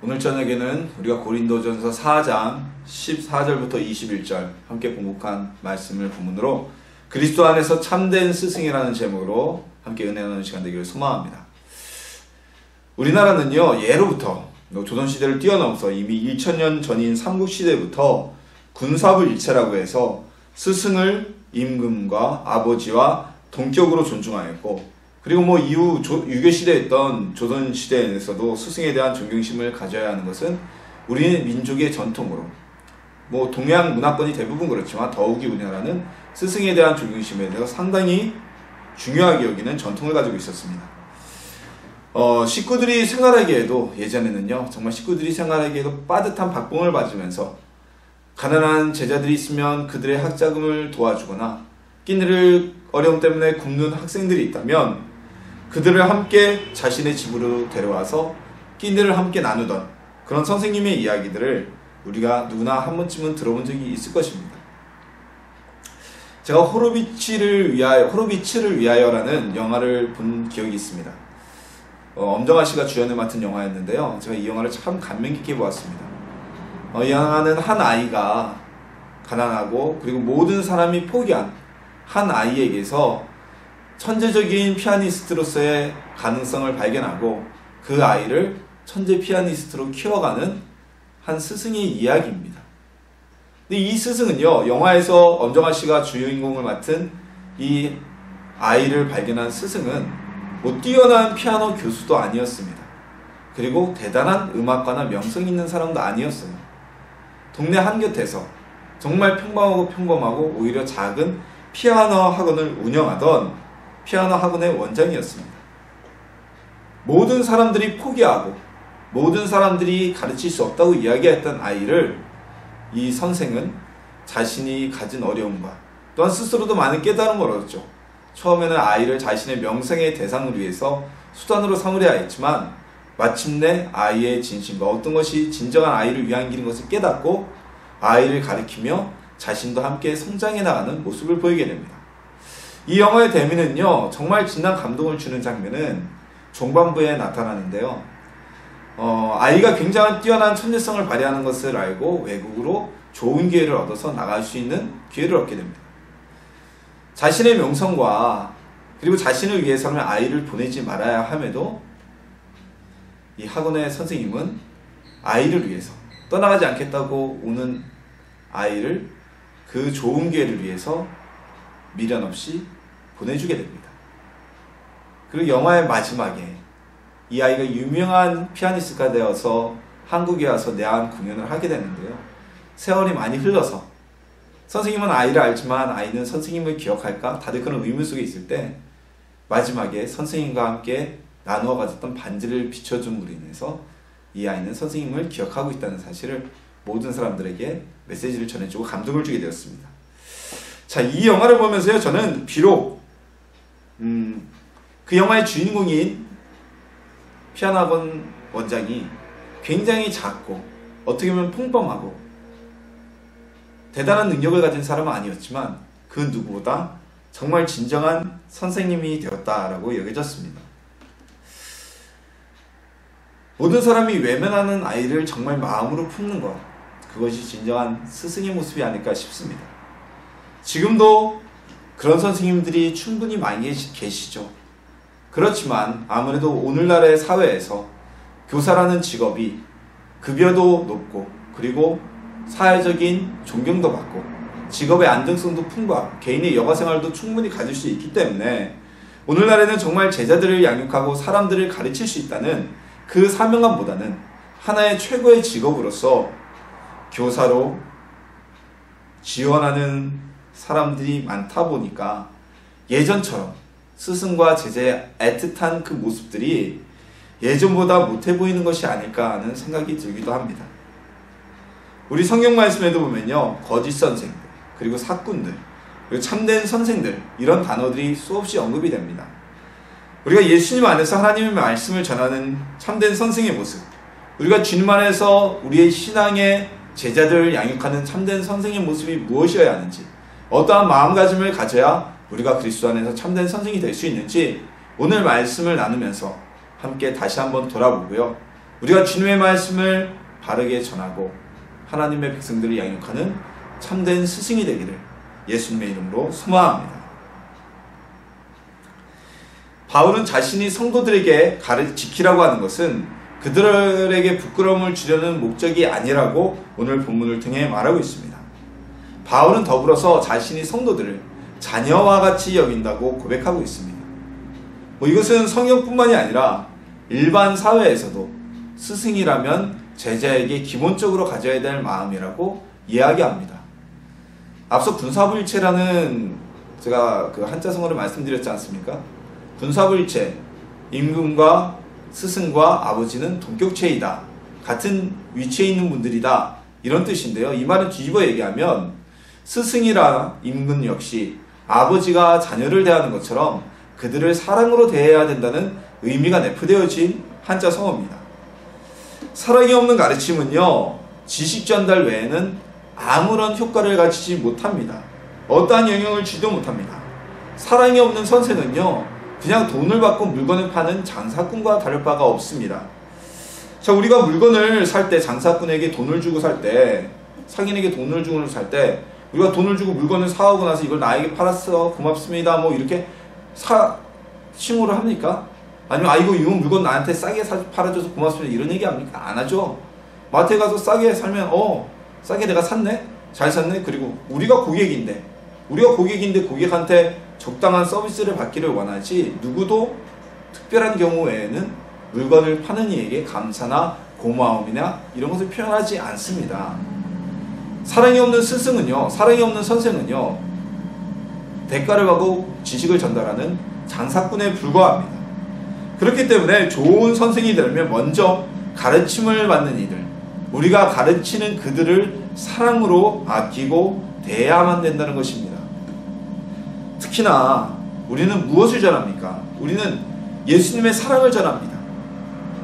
오늘 저녁에는 우리가 고린도전서 4장 14절부터 21절 함께 봉독한 말씀을 본문으로 그리스도 안에서 참된 스승이라는 제목으로 함께 은혜 나누는 시간 되기를 소망합니다. 우리나라는요, 예로부터 조선시대를 뛰어넘어서 이미 2000년 전인 삼국시대부터 군사불일체라고 해서 스승을 임금과 아버지와 동격으로 존중하였고, 그리고 이후 유교시대에 있던 조선시대에서도 스승에 대한 존경심을 가져야 하는 것은 우리 민족의 전통으로, 동양 문화권이 대부분 그렇지만 더욱이 우리나라는 스승에 대한 존경심에 대해서 상당히 중요하게 여기는 전통을 가지고 있었습니다. 식구들이 생활하기에도, 예전에는요, 정말 식구들이 생활하기에도 빠듯한 박봉을 맞으면서 가난한 제자들이 있으면 그들의 학자금을 도와주거나 끼니를 어려움 때문에 굶는 학생들이 있다면 그들을 함께 자신의 집으로 데려와서 끼니를 함께 나누던 그런 선생님의 이야기들을 우리가 누구나 한 번쯤은 들어본 적이 있을 것입니다. 제가 호로비츠를 위하여라는 영화를 본 기억이 있습니다. 엄정화 씨가 주연을 맡은 영화였는데요. 제가 이 영화를 참 감명 깊게 보았습니다. 이 영화는 한 아이가 가난하고 그리고 모든 사람이 포기한 한 아이에게서 천재적인 피아니스트로서의 가능성을 발견하고 그 아이를 천재 피아니스트로 키워가는 한 스승의 이야기입니다. 근데 이 스승은요, 영화에서 엄정화 씨가 주인공을 맡은 이 아이를 발견한 스승은 뛰어난 피아노 교수도 아니었습니다. 그리고 대단한 음악가나 명성 있는 사람도 아니었어요. 동네 한곁에서 정말 평범하고 오히려 작은 피아노 학원을 운영하던 피아노 학원의 원장이었습니다. 모든 사람들이 포기하고 모든 사람들이 가르칠 수 없다고 이야기했던 아이를 이 선생은 자신이 가진 어려움과 또한 스스로도 많은 깨달음을 얻었죠. 처음에는 아이를 자신의 명성의 대상을 위해서 수단으로 삼으려 했지만 마침내 아이의 진심과 어떤 것이 진정한 아이를 위한 길인 것을 깨닫고 아이를 가르치며 자신도 함께 성장해 나가는 모습을 보이게 됩니다. 이 영화의 대미는요, 정말 진한 감동을 주는 장면은 종반부에 나타나는데요. 아이가 굉장한 뛰어난 천재성을 발휘하는 것을 알고 외국으로 좋은 기회를 얻어서 나갈 수 있는 기회를 얻게 됩니다. 자신의 명성과 그리고 자신을 위해서는 아이를 보내지 말아야 함에도 이 학원의 선생님은 아이를 위해서 떠나가지 않겠다고 오는 아이를 그 좋은 기회를 위해서 미련 없이 보내주게 됩니다. 그리고 영화의 마지막에 이 아이가 유명한 피아니스트가 되어서 한국에 와서 내한 공연을 하게 되는데요. 세월이 많이 흘러서 선생님은 아이를 알지만 아이는 선생님을 기억할까? 다들 그런 의문 속에 있을 때 마지막에 선생님과 함께 나누어 가졌던 반지를 비춰줌으로 인해서 이 아이는 선생님을 기억하고 있다는 사실을 모든 사람들에게 메시지를 전해주고 감동을 주게 되었습니다. 자, 이 영화를 보면서요, 저는 비록 그 영화의 주인공인 피아노 학원 원장이 굉장히 작고 어떻게 보면 평범하고 대단한 능력을 가진 사람은 아니었지만 그 누구보다 정말 진정한 선생님이 되었다라고 여겨졌습니다. 모든 사람이 외면하는 아이를 정말 마음으로 품는 것, 그것이 진정한 스승의 모습이 아닐까 싶습니다. 지금도 그런 선생님들이 충분히 많이 계시죠. 그렇지만 아무래도 오늘날의 사회에서 교사라는 직업이 급여도 높고 그리고 사회적인 존경도 받고 직업의 안정성도 풍부하고 개인의 여가생활도 충분히 가질 수 있기 때문에 오늘날에는 정말 제자들을 양육하고 사람들을 가르칠 수 있다는 그 사명감보다는 하나의 최고의 직업으로서 교사로 지원하는 사람들이 많다 보니까 예전처럼 스승과 제자의 애틋한 그 모습들이 예전보다 못해 보이는 것이 아닐까 하는 생각이 들기도 합니다. 우리 성경 말씀에도 보면요, 거짓 선생들, 그리고 사꾼들, 그리고 참된 선생들, 이런 단어들이 수없이 언급이 됩니다. 우리가 예수님 안에서 하나님의 말씀을 전하는 참된 선생의 모습, 우리가 주님 안에서 우리의 신앙의 제자들을 양육하는 참된 선생의 모습이 무엇이어야 하는지, 어떠한 마음가짐을 가져야 우리가 그리스도 안에서 참된 선생이 될 수 있는지 오늘 말씀을 나누면서 함께 다시 한번 돌아보고요. 우리가 주님의 말씀을 바르게 전하고 하나님의 백성들을 양육하는 참된 스승이 되기를 예수님의 이름으로 소망합니다. 바울은 자신이 성도들에게 지키라고 하는 것은 그들에게 부끄러움을 주려는 목적이 아니라고 오늘 본문을 통해 말하고 있습니다. 바울은 더불어서 자신이 성도들을 자녀와 같이 여긴다고 고백하고 있습니다. 이것은 성경뿐만이 아니라 일반 사회에서도 스승이라면 제자에게 기본적으로 가져야 될 마음이라고 이야기합니다. 앞서 군사부일체라는 제가 그 한자성어를 말씀드렸지 않습니까? 군사부일체, 임금과 스승과 아버지는 동격체이다. 같은 위치에 있는 분들이다. 이런 뜻인데요. 이 말은 뒤집어 얘기하면 스승이라 임금 역시 아버지가 자녀를 대하는 것처럼 그들을 사랑으로 대해야 된다는 의미가 내포되어진 한자성어입니다. 사랑이 없는 가르침은요, 지식 전달 외에는 아무런 효과를 가지지 못합니다. 어떠한 영향을 주지도 못합니다. 사랑이 없는 선생은요, 그냥 돈을 받고 물건을 파는 장사꾼과 다를 바가 없습니다. 자, 우리가 물건을 살 때, 장사꾼에게 돈을 주고 살 때, 상인에게 돈을 주고 살 때, 우리가 돈을 주고 물건을 사오고 나서 이걸 나에게 팔았어, 고맙습니다, 뭐 이렇게 칭호를 합니까? 아니면 이거 물건 나한테 싸게 팔아줘서 고맙습니다, 이런 얘기 합니까? 안 하죠. 마트에 가서 싸게 살면 싸게 내가 샀네? 잘 샀네? 그리고 우리가 고객인데 고객한테 적당한 서비스를 받기를 원하지, 누구도 특별한 경우 외에는 물건을 파는 이에게 감사나 고마움이나 이런 것을 표현하지 않습니다. 사랑이 없는 스승은요, 사랑이 없는 선생은요, 대가를 받고 지식을 전달하는 장사꾼에 불과합니다. 그렇기 때문에 좋은 선생이 되려면 먼저 가르침을 받는 이들, 우리가 가르치는 그들을 사랑으로 아끼고 대해야만 된다는 것입니다. 특히나 우리는 무엇을 전합니까? 우리는 예수님의 사랑을 전합니다.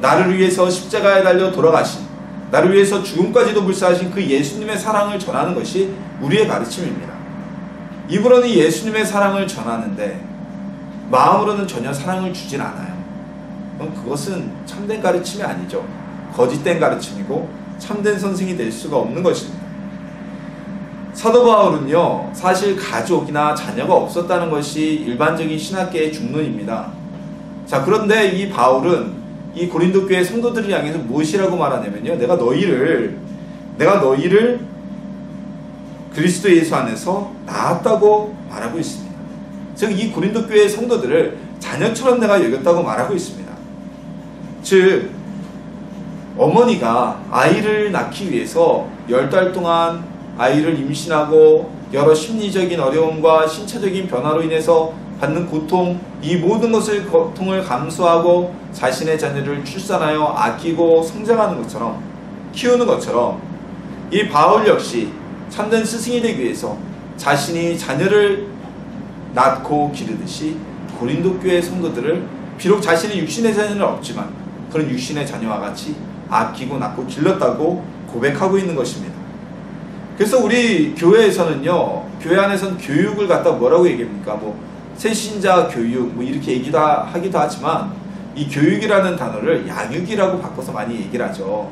나를 위해서 십자가에 달려 돌아가신, 나를 위해서 죽음까지도 불사하신 그 예수님의 사랑을 전하는 것이 우리의 가르침입니다. 입으로는 예수님의 사랑을 전하는데 마음으로는 전혀 사랑을 주진 않아요. 그럼 그것은 참된 가르침이 아니죠. 거짓된 가르침이고 참된 선생이 될 수가 없는 것입니다. 사도 바울은요, 사실 가족이나 자녀가 없었다는 것이 일반적인 신학계의 중론입니다. 자, 그런데 이 바울은 이 고린도 교회 성도들을 향해서 무엇이라고 말하냐면요, 내가 너희를 그리스도 예수 안에서 낳았다고 말하고 있습니다. 즉, 이 고린도 교회의 성도들을 자녀처럼 내가 여겼다고 말하고 있습니다. 즉, 어머니가 아이를 낳기 위해서 10달 동안 아이를 임신하고 여러 심리적인 어려움과 신체적인 변화로 인해서 받는 고통, 이 모든 고통을 감수하고 자신의 자녀를 출산하여 아끼고 성장하는 것처럼, 키우는 것처럼 이 바울 역시 참된 스승이 되기 위해서 자신이 자녀를 낳고 기르듯이 고린도 교회 성도들을 비록 자신의 육신의 자녀는 없지만 그런 육신의 자녀와 같이 아끼고 낳고 길렀다고 고백하고 있는 것입니다. 그래서 우리 교회에서는요, 교회 안에서는 교육을 갖다 뭐라고 얘기합니까? 새신자 교육, 이렇게 하기도 하지만, 이 교육이라는 단어를 양육이라고 바꿔서 많이 얘기를 하죠.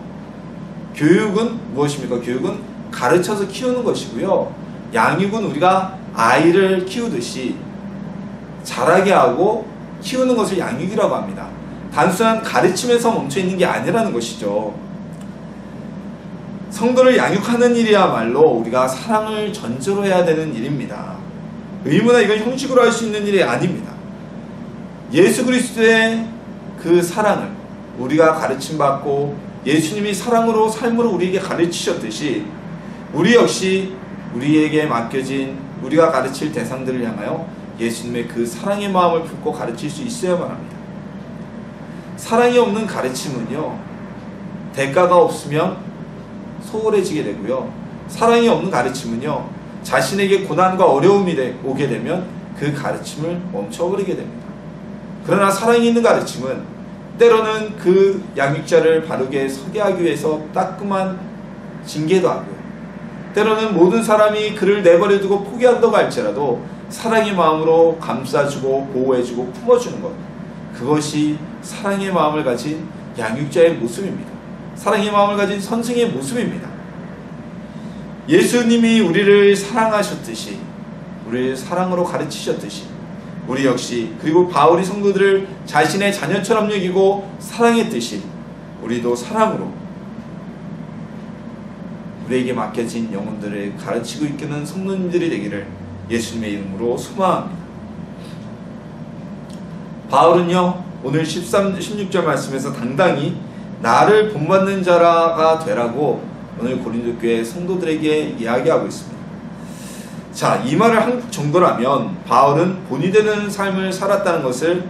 교육은 무엇입니까? 교육은 가르쳐서 키우는 것이고요. 양육은 우리가 아이를 키우듯이 자라게 하고 키우는 것을 양육이라고 합니다. 단순한 가르침에서 멈춰 있는 게 아니라는 것이죠. 성도를 양육하는 일이야말로 우리가 사랑을 전제로 해야 되는 일입니다. 의무나 이건 형식으로 할 수 있는 일이 아닙니다. 예수 그리스도의 그 사랑을 우리가 가르침받고 예수님이 사랑으로 삶으로 우리에게 가르치셨듯이 우리 역시 우리에게 맡겨진 우리가 가르칠 대상들을 향하여 예수님의 그 사랑의 마음을 품고 가르칠 수 있어야만 합니다. 사랑이 없는 가르침은요, 대가가 없으면 소홀해지게 되고요, 사랑이 없는 가르침은요, 자신에게 고난과 어려움이 오게 되면 그 가르침을 멈춰버리게 됩니다. 그러나 사랑이 있는 가르침은 때로는 그 양육자를 바르게 서게 하기 위해서 따끔한 징계도 하고요, 때로는 모든 사람이 그를 내버려두고 포기한다고 할지라도 사랑의 마음으로 감싸주고 보호해주고 품어주는 것, 그것이 사랑의 마음을 가진 양육자의 모습입니다. 사랑의 마음을 가진 선생의 모습입니다. 예수님이 우리를 사랑하셨듯이, 우리를 사랑으로 가르치셨듯이, 우리 역시, 그리고 바울이 성도들을 자신의 자녀처럼 여기고 사랑했듯이 우리도 사랑으로 우리에게 맡겨진 영혼들을 가르치고 이끄는 성도님들이 되기를 예수님의 이름으로 소망합니다. 바울은요, 오늘 16절 말씀에서 당당히 나를 본받는 자가 되라고 오늘 고린도 교회 성도들에게 이야기하고 있습니다. 자, 이 말을 한국 정도라면 바울은 본이 되는 삶을 살았다는 것을,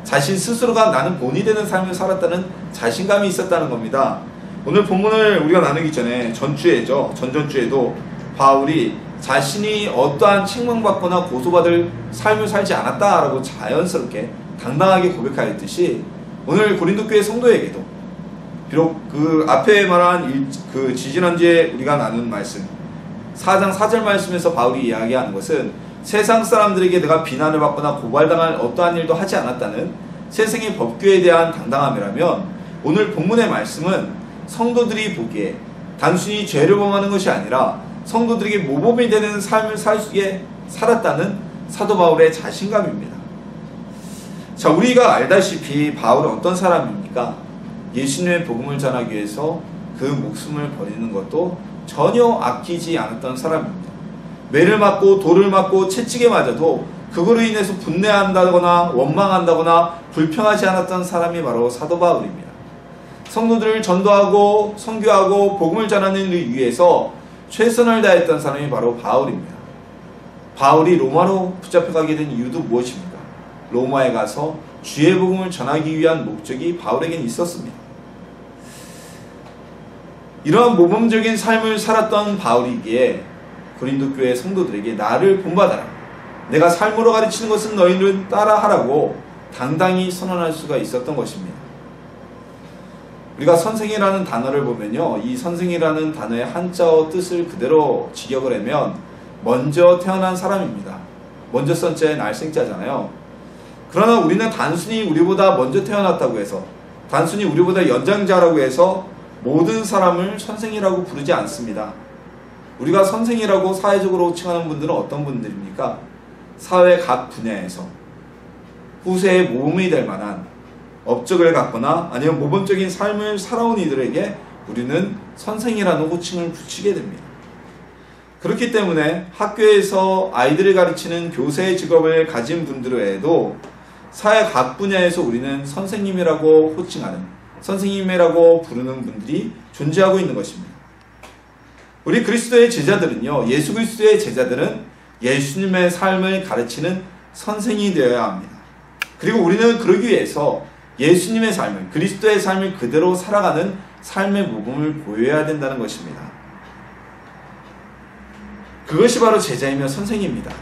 자신 스스로가 나는 본이 되는 삶을 살았다는 자신감이 있었다는 겁니다. 오늘 본문을 우리가 나누기 전에 전전주에도 바울이 자신이 어떠한 책망받거나 고소받을 삶을 살지 않았다라고 자연스럽게 당당하게 고백하였듯이 오늘 고린도 교회 성도에게도 비록 그 앞에 말한 그 지지난주에 우리가 나눈 말씀 4장 4절 말씀에서 바울이 이야기하는 것은 세상 사람들에게 내가 비난을 받거나 고발당할 어떠한 일도 하지 않았다는 세상의 법규에 대한 당당함이라면, 오늘 본문의 말씀은 성도들이 보기에 단순히 죄를 범하는 것이 아니라 성도들에게 모범이 되는 삶을 살았다는 사도 바울의 자신감입니다. 자, 우리가 알다시피 바울은 어떤 사람입니까? 예수님의 복음을 전하기 위해서 그 목숨을 버리는 것도 전혀 아끼지 않았던 사람입니다. 매를 맞고 돌을 맞고 채찍에 맞아도 그거로 인해서 분내한다거나 원망한다거나 불평하지 않았던 사람이 바로 사도 바울입니다. 성도들을 전도하고 선교하고 복음을 전하는 일 위해서 최선을 다했던 사람이 바로 바울입니다. 바울이 로마로 붙잡혀가게 된 이유도 무엇입니까? 로마에 가서 주의 복음을 전하기 위한 목적이 바울에겐 있었습니다. 이러한 모범적인 삶을 살았던 바울이기에 고린도 교회 성도들에게 나를 본받아라, 내가 삶으로 가르치는 것은 너희는 따라하라고 당당히 선언할 수가 있었던 것입니다. 우리가 선생이라는 단어를 보면요, 이 선생이라는 단어의 한자어 뜻을 그대로 직역을 하면 먼저 태어난 사람입니다. 먼저 선자에 날생자잖아요. 그러나 우리는 단순히 우리보다 먼저 태어났다고 해서, 단순히 우리보다 연장자라고 해서 모든 사람을 선생이라고 부르지 않습니다. 우리가 선생이라고 사회적으로 칭하는 분들은 어떤 분들입니까? 사회 각 분야에서 후세에 모범이 될 만한 업적을 갖거나 아니면 모범적인 삶을 살아온 이들에게 우리는 선생이라는 호칭을 붙이게 됩니다. 그렇기 때문에 학교에서 아이들을 가르치는 교사의 직업을 가진 분들 외에도 사회 각 분야에서 우리는 선생님이라고 호칭하는, 선생님이라고 부르는 분들이 존재하고 있는 것입니다. 우리 그리스도의 제자들은요, 예수 그리스도의 제자들은 예수님의 삶을 가르치는 선생이 되어야 합니다. 그리고 우리는 그러기 위해서 예수님의 삶을, 그리스도의 삶을 그대로 살아가는 삶의 모범을 보여야 된다는 것입니다. 그것이 바로 제자이며 선생입니다.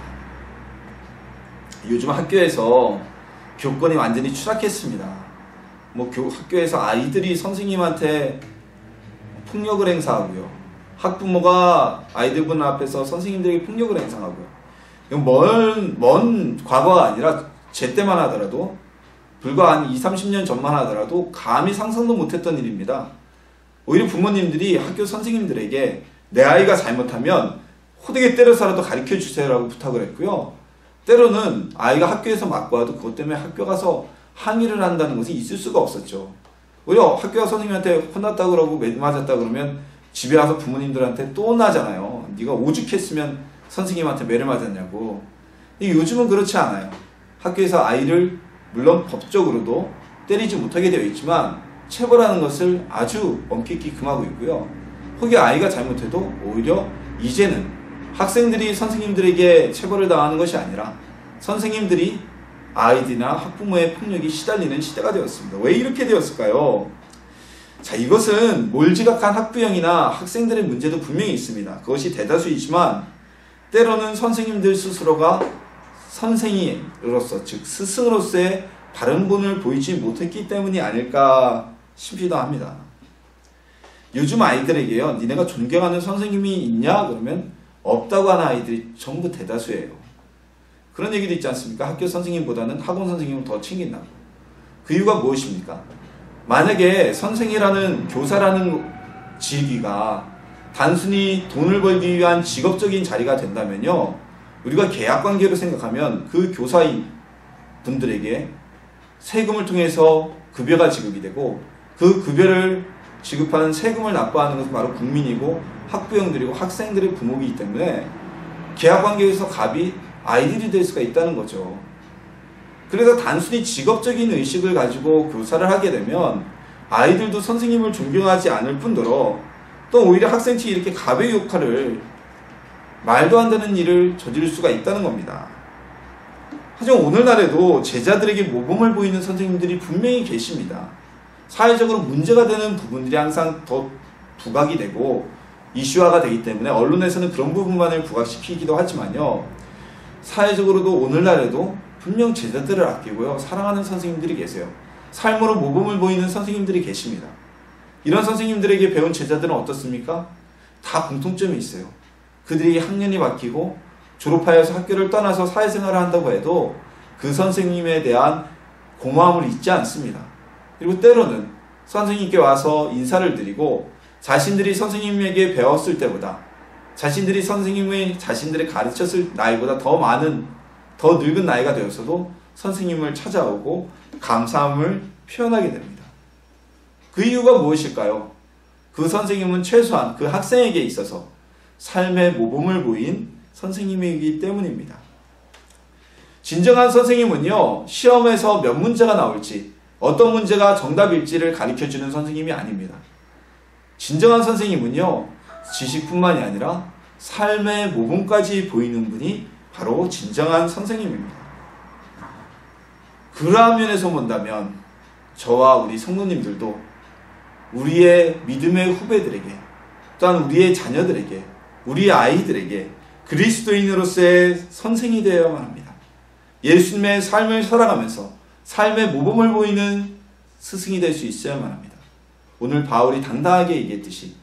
요즘 학교에서 교권이 완전히 추락했습니다. 학교에서 아이들이 선생님한테 폭력을 행사하고요, 학부모가 아이들분 앞에서 선생님들에게 폭력을 행사하고요. 이건 먼 과거가 아니라 제 때만 하더라도, 불과 한 20-30년 전만 하더라도 감히 상상도 못했던 일입니다. 오히려 부모님들이 학교 선생님들에게 내 아이가 잘못하면 호되게 때려서라도 가르쳐주세요라고 부탁을 했고요. 때로는 아이가 학교에서 맞고 와도 그것 때문에 학교 가서 항의를 한다는 것이 있을 수가 없었죠. 오히려 학교가 선생님한테 혼났다 그러고 맞았다 그러면 집에 와서 부모님들한테 또 혼나잖아요. 네가 오죽했으면 선생님한테 매를 맞았냐고. 요즘은 그렇지 않아요. 학교에서 아이를 물론 법적으로도 때리지 못하게 되어 있지만 체벌하는 것을 아주 엄격히 금하고 있고요. 혹여 아이가 잘못해도 오히려 이제는 학생들이 선생님들에게 체벌을 당하는 것이 아니라 선생님들이 아이들이나 학부모의 폭력이 시달리는 시대가 되었습니다. 왜 이렇게 되었을까요? 자, 이것은 몰지각한 학부형이나 학생들의 문제도 분명히 있습니다. 그것이 대다수이지만 때로는 선생님들 스스로가 선생이로서, 즉 스승으로서의 바른 본을 보이지 못했기 때문이 아닐까 싶기도 합니다. 요즘 아이들에게요, 니네가 존경하는 선생님이 있냐? 그러면 없다고 하는 아이들이 전부 대다수예요. 그런 얘기도 있지 않습니까? 학교 선생님보다는 학원 선생님을 더 챙긴다고. 그 이유가 무엇입니까? 만약에 선생이라는 교사라는 직위가 단순히 돈을 벌기 위한 직업적인 자리가 된다면요, 우리가 계약관계로 생각하면 그 교사인 분들에게 세금을 통해서 급여가 지급이 되고, 그 급여를 지급하는 세금을 납부하는 것은 바로 국민이고 학부형들이고 학생들의 부모이기 때문에 계약관계에서 갑이 아이들이 될 수가 있다는 거죠. 그래서 단순히 직업적인 의식을 가지고 교사를 하게 되면 아이들도 선생님을 존경하지 않을 뿐더러 또 오히려 학생 측이 이렇게 갑의 역할을, 말도 안 되는 일을 저지를 수가 있다는 겁니다. 하지만 오늘날에도 제자들에게 모범을 보이는 선생님들이 분명히 계십니다. 사회적으로 문제가 되는 부분들이 항상 더 부각이 되고 이슈화가 되기 때문에 언론에서는 그런 부분만을 부각시키기도 하지만요, 사회적으로도 오늘날에도 분명 제자들을 아끼고요 사랑하는 선생님들이 계세요. 삶으로 모범을 보이는 선생님들이 계십니다. 이런 선생님들에게 배운 제자들은 어떻습니까? 다 공통점이 있어요. 그들이 학년이 바뀌고 졸업하여서 학교를 떠나서 사회생활을 한다고 해도 그 선생님에 대한 고마움을 잊지 않습니다. 그리고 때로는 선생님께 와서 인사를 드리고 자신들이 선생님에게 배웠을 때보다, 자신들이 선생님의 자신들이 가르쳤을 나이보다 더 많은, 더 늙은 나이가 되어서도 선생님을 찾아오고 감사함을 표현하게 됩니다. 그 이유가 무엇일까요? 그 선생님은 최소한 그 학생에게 있어서 삶의 모범을 보인 선생님이기 때문입니다. 진정한 선생님은요, 시험에서 몇 문제가 나올지, 어떤 문제가 정답일지를 가르쳐주는 선생님이 아닙니다. 진정한 선생님은요, 지식뿐만이 아니라 삶의 모범까지 보이는 분이 바로 진정한 선생님입니다. 그러한 면에서 본다면 저와 우리 성도님들도 우리의 믿음의 후배들에게, 또한 우리의 자녀들에게, 우리 아이들에게 그리스도인으로서의 선생이 되어야만 합니다. 예수님의 삶을 살아가면서 삶의 모범을 보이는 스승이 될 수 있어야만 합니다. 오늘 바울이 당당하게 얘기했듯이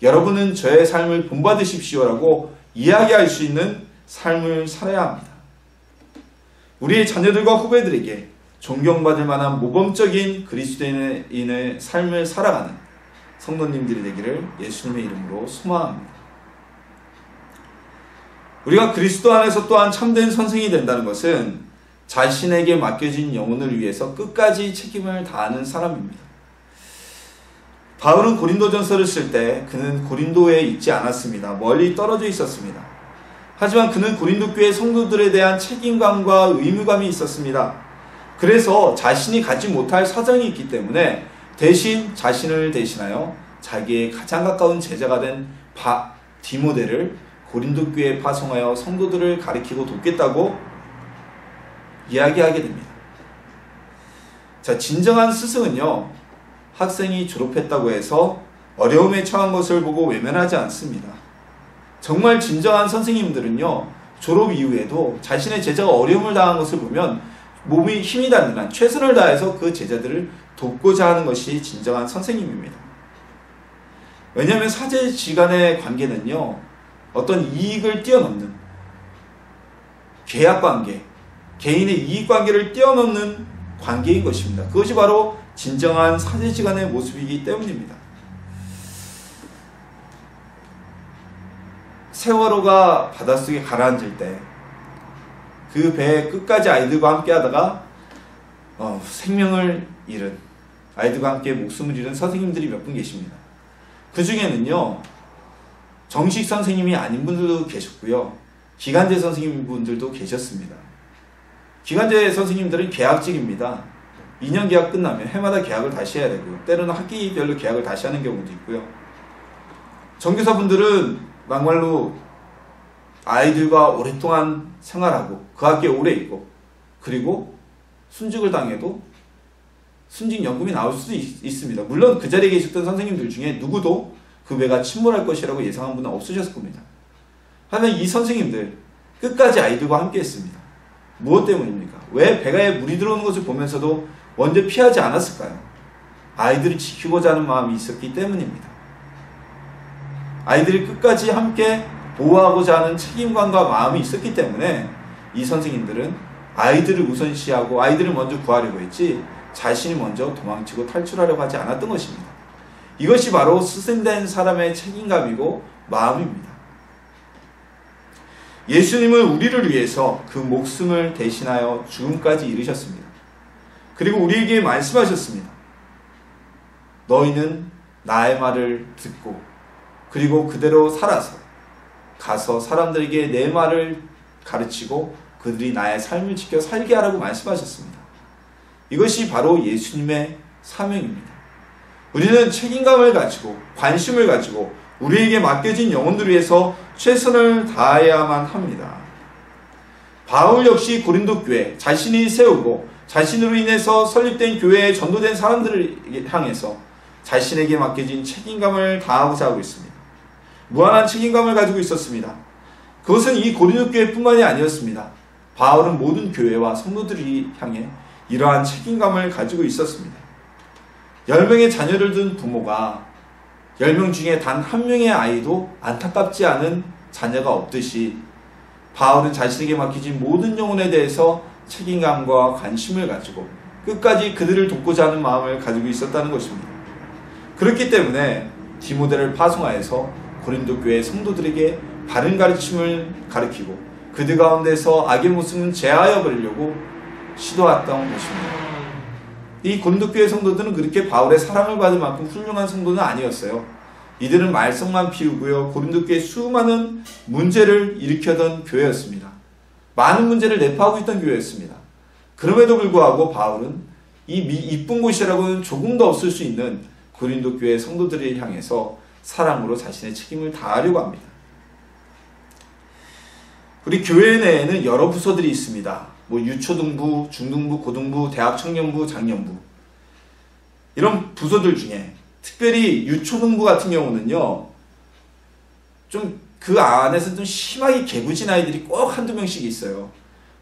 여러분은 저의 삶을 본받으십시오라고 이야기할 수 있는 삶을 살아야 합니다. 우리의 자녀들과 후배들에게 존경받을 만한 모범적인 그리스도인의 삶을 살아가는 성도님들이 되기를 예수님의 이름으로 소망합니다. 우리가 그리스도 안에서 또한 참된 선생이 된다는 것은 자신에게 맡겨진 영혼을 위해서 끝까지 책임을 다하는 사람입니다. 바울은 고린도전서를 쓸 때 그는 고린도에 있지 않았습니다. 멀리 떨어져 있었습니다. 하지만 그는 고린도 교회 성도들에 대한 책임감과 의무감이 있었습니다. 그래서 자신이 갖지 못할 사정이 있기 때문에 대신 자신을 대신하여 자기의 가장 가까운 제자가 된 디모데를 고린도 교회에 파송하여 성도들을 가리키고 돕겠다고 이야기하게 됩니다. 자, 진정한 스승은요, 학생이 졸업했다고 해서 어려움에 처한 것을 보고 외면하지 않습니다. 정말 진정한 선생님들은요, 졸업 이후에도 자신의 제자가 어려움을 당한 것을 보면 몸이 힘이 닿는 한 최선을 다해서 그 제자들을 돕고자 하는 것이 진정한 선생님입니다. 왜냐하면 사제지간의 관계는요, 어떤 이익을 뛰어넘는 계약관계, 개인의 이익관계를 뛰어넘는 관계인 것입니다. 그것이 바로 진정한 사제지간의 모습이기 때문입니다. 세월호가 바닷속에 가라앉을 때 그 배 끝까지 아이들과 함께 하다가 생명을 잃은, 아이들과 함께 목숨을 잃은 선생님들이 몇 분 계십니다. 그 중에는요, 정식 선생님이 아닌 분들도 계셨고요, 기간제 선생님분들도 계셨습니다. 기간제 선생님들은 계약직입니다. 2년 계약 끝나면 해마다 계약을 다시 해야 되고요, 때로는 학기별로 계약을 다시 하는 경우도 있고요. 정교사분들은 막말로 아이들과 오랫동안 생활하고 그 학교에 오래 있고, 그리고 순직을 당해도 순직연금이 나올 수도 있습니다. 물론 그 자리에 계셨던 선생님들 중에 누구도 그 배가 침몰할 것이라고 예상한 분은 없으셨을 겁니다. 하지만 이 선생님들 끝까지 아이들과 함께 했습니다. 무엇 때문입니까? 왜 배가에 물이 들어오는 것을 보면서도 먼저 피하지 않았을까요? 아이들을 지키고자 하는 마음이 있었기 때문입니다. 아이들을 끝까지 함께 보호하고자 하는 책임감과 마음이 있었기 때문에 이 선생님들은 아이들을 우선시하고 아이들을 먼저 구하려고 했지, 자신이 먼저 도망치고 탈출하려고 하지 않았던 것입니다. 이것이 바로 스승된 사람의 책임감이고 마음입니다. 예수님은 우리를 위해서 그 목숨을 대신하여 죽음까지 이르셨습니다. 그리고 우리에게 말씀하셨습니다. 너희는 나의 말을 듣고 그리고 그대로 살아서 가서 사람들에게 내 말을 가르치고 그들이 나의 삶을 지켜 살게 하라고 말씀하셨습니다. 이것이 바로 예수님의 사명입니다. 우리는 책임감을 가지고 관심을 가지고 우리에게 맡겨진 영혼들을 위해서 최선을 다해야만 합니다. 바울 역시 고린도 교회 자신이 세우고 자신으로 인해서 설립된 교회에 전도된 사람들을 향해서 자신에게 맡겨진 책임감을 다하고자 하고 있습니다. 무한한 책임감을 가지고 있었습니다. 그것은 이 고린도 교회뿐만이 아니었습니다. 바울은 모든 교회와 성도들을 향해 이러한 책임감을 가지고 있었습니다. 10명의 자녀를 둔 부모가 10명 중에 단 한 명의 아이도 안타깝지 않은 자녀가 없듯이 바울은 자신에게 맡겨진 모든 영혼에 대해서 책임감과 관심을 가지고 끝까지 그들을 돕고자 하는 마음을 가지고 있었다는 것입니다. 그렇기 때문에 디모데를 파송하여서 고린도 교회 성도들에게 바른 가르침을 가르치고 그들 가운데서 악의 모습은 제하여 버리려고 시도했던 것입니다. 이 고린도 교회 성도들은 그렇게 바울의 사랑을 받을 만큼 훌륭한 성도는 아니었어요. 이들은 말썽만 피우고요. 고린도 교회에 수많은 문제를 일으켜던 교회였습니다. 많은 문제를 내포하고 있던 교회였습니다. 그럼에도 불구하고 바울은 이 이쁜 곳이라고는 조금도 없을 수 있는 고린도 교회 성도들을 향해서 사랑으로 자신의 책임을 다하려고 합니다. 우리 교회 내에는 여러 부서들이 있습니다. 유초등부, 중등부, 고등부, 대학 청년부, 장년부 이런 부서들 중에 특별히 유초등부 같은 경우는요 좀 그 안에서 좀 심하게 개구진 아이들이 꼭 한두 명씩 있어요.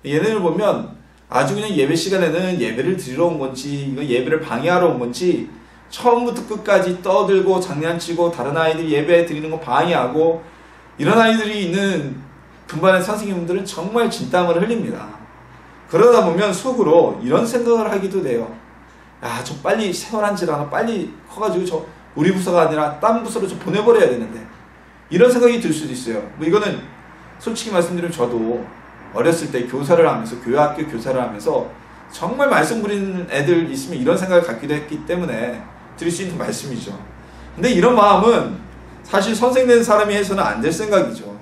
얘네들 보면 아주 그냥 예배 시간에는 예배를 드리러 온 건지 이거 예배를 방해하러 온 건지 처음부터 끝까지 떠들고 장난치고 다른 아이들 예배 드리는 거 방해하고 이런 아이들이 있는 분반의 선생님들은 정말 진땀을 흘립니다. 그러다 보면 속으로 이런 생각을 하기도 돼요. 야, 저 빨리 세월한질 않아. 빨리 커가지고 저 우리 부서가 아니라 딴 부서로 저 보내버려야 되는데. 이런 생각이 들 수도 있어요. 이거는 솔직히 말씀드리면 저도 어렸을 때 교사를 하면서 교회학교 교사를 하면서 정말 말씀 부리는 애들 있으면 이런 생각을 갖기도 했기 때문에 드릴 수 있는 말씀이죠. 근데 이런 마음은 사실 선생된 사람이 해서는 안 될 생각이죠.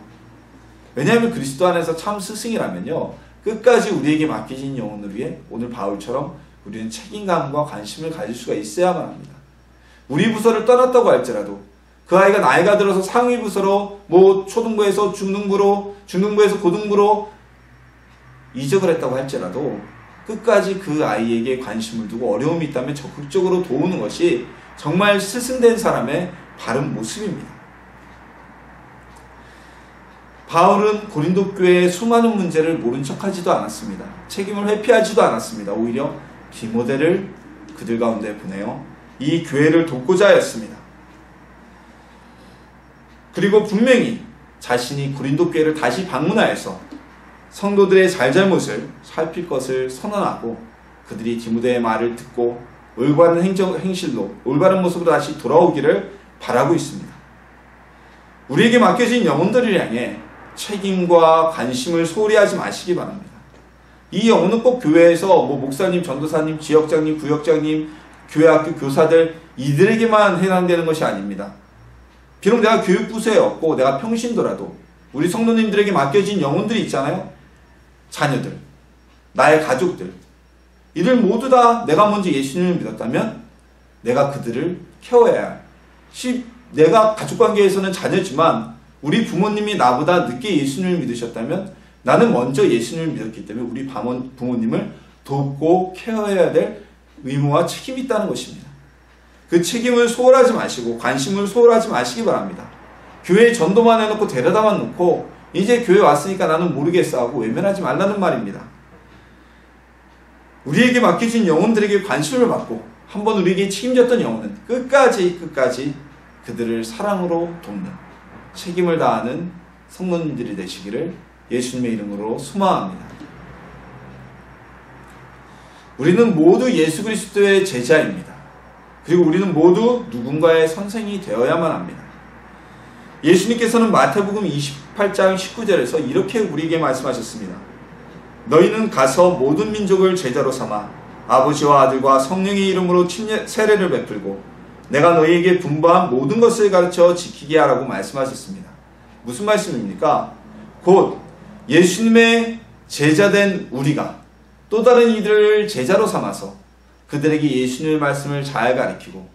왜냐하면 그리스도 안에서 참 스승이라면요 끝까지 우리에게 맡겨진 영혼을 위해 오늘 바울처럼 우리는 책임감과 관심을 가질 수가 있어야만 합니다. 우리 부서를 떠났다고 할지라도 그 아이가 나이가 들어서 상위 부서로 초등부에서 중등부로 중등부에서 고등부로 이적을 했다고 할지라도 끝까지 그 아이에게 관심을 두고 어려움이 있다면 적극적으로 도우는 것이 정말 스승된 사람의 바른 모습입니다. 바울은 고린도 교회의 수많은 문제를 모른 척하지도 않았습니다. 책임을 회피하지도 않았습니다. 오히려 디모데를 그들 가운데 보내어 이 교회를 돕고자 하였습니다. 그리고 분명히 자신이 고린도 교회를 다시 방문하여서 성도들의 잘잘못을 살필 것을 선언하고 그들이 디모데의 말을 듣고 올바른 행실로 올바른 모습으로 다시 돌아오기를 바라고 있습니다. 우리에게 맡겨진 영혼들을 향해 책임과 관심을 소홀히 하지 마시기 바랍니다. 이 영혼은 꼭 교회에서 목사님, 전도사님, 지역장님, 구역장님, 교회학교 교사들 이들에게만 해당되는 것이 아닙니다. 비록 내가 교육부서에 없고 내가 평신도라도 우리 성도님들에게 맡겨진 영혼들이 있잖아요. 자녀들, 나의 가족들 이들 모두 다 내가 먼저 예수님을 믿었다면 내가 그들을 케어해야 할 내가 가족관계에서는 자녀지만 우리 부모님이 나보다 늦게 예수님을 믿으셨다면 나는 먼저 예수님을 믿었기 때문에 우리 부모님을 돕고 케어해야 될 의무와 책임이 있다는 것입니다. 그 책임을 소홀하지 마시고 관심을 소홀하지 마시기 바랍니다. 교회에 전도만 해놓고 데려다만 놓고 이제 교회 왔으니까 나는 모르겠어 하고 외면하지 말라는 말입니다. 우리에게 맡겨진 영혼들에게 관심을 받고 한번 우리에게 책임졌던 영혼은 끝까지 그들을 사랑으로 돕는 책임을 다하는 성도님들이 되시기를 예수님의 이름으로 소망합니다. 우리는 모두 예수 그리스도의 제자입니다. 그리고 우리는 모두 누군가의 선생이 되어야만 합니다. 예수님께서는 마태복음 28장 19절에서 이렇게 우리에게 말씀하셨습니다. 너희는 가서 모든 민족을 제자로 삼아 아버지와 아들과 성령의 이름으로 세례를 베풀고 내가 너희에게 분부한 모든 것을 가르쳐 지키게 하라고 말씀하셨습니다. 무슨 말씀입니까? 곧 예수님의 제자된 우리가 또 다른 이들을 제자로 삼아서 그들에게 예수님의 말씀을 잘 가르치고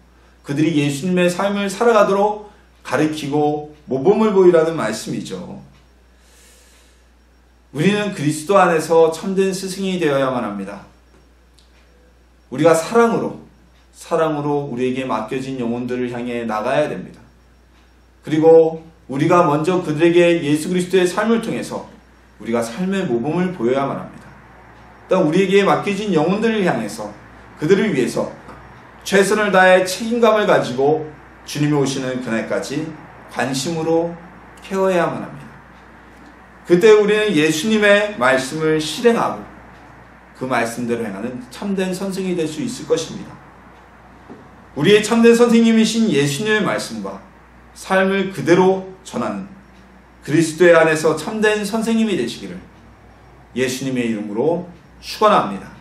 그들이 예수님의 삶을 살아가도록 가르치고 모범을 보이라는 말씀이죠. 우리는 그리스도 안에서 참된 스승이 되어야만 합니다. 우리가 사랑으로 우리에게 맡겨진 영혼들을 향해 나가야 됩니다. 그리고 우리가 먼저 그들에게 예수 그리스도의 삶을 통해서 우리가 삶의 모범을 보여야만 합니다. 또 우리에게 맡겨진 영혼들을 향해서 그들을 위해서 최선을 다해 책임감을 가지고 주님이 오시는 그날까지 관심으로 케어해야만 합니다. 그때 우리는 예수님의 말씀을 실행하고 그 말씀대로 행하는 참된 선생이 될 수 있을 것입니다. 우리의 참된 선생님이신 예수님의 말씀과 삶을 그대로 전하는 그리스도의 안에서 참된 선생님이 되시기를 예수님의 이름으로 축원합니다.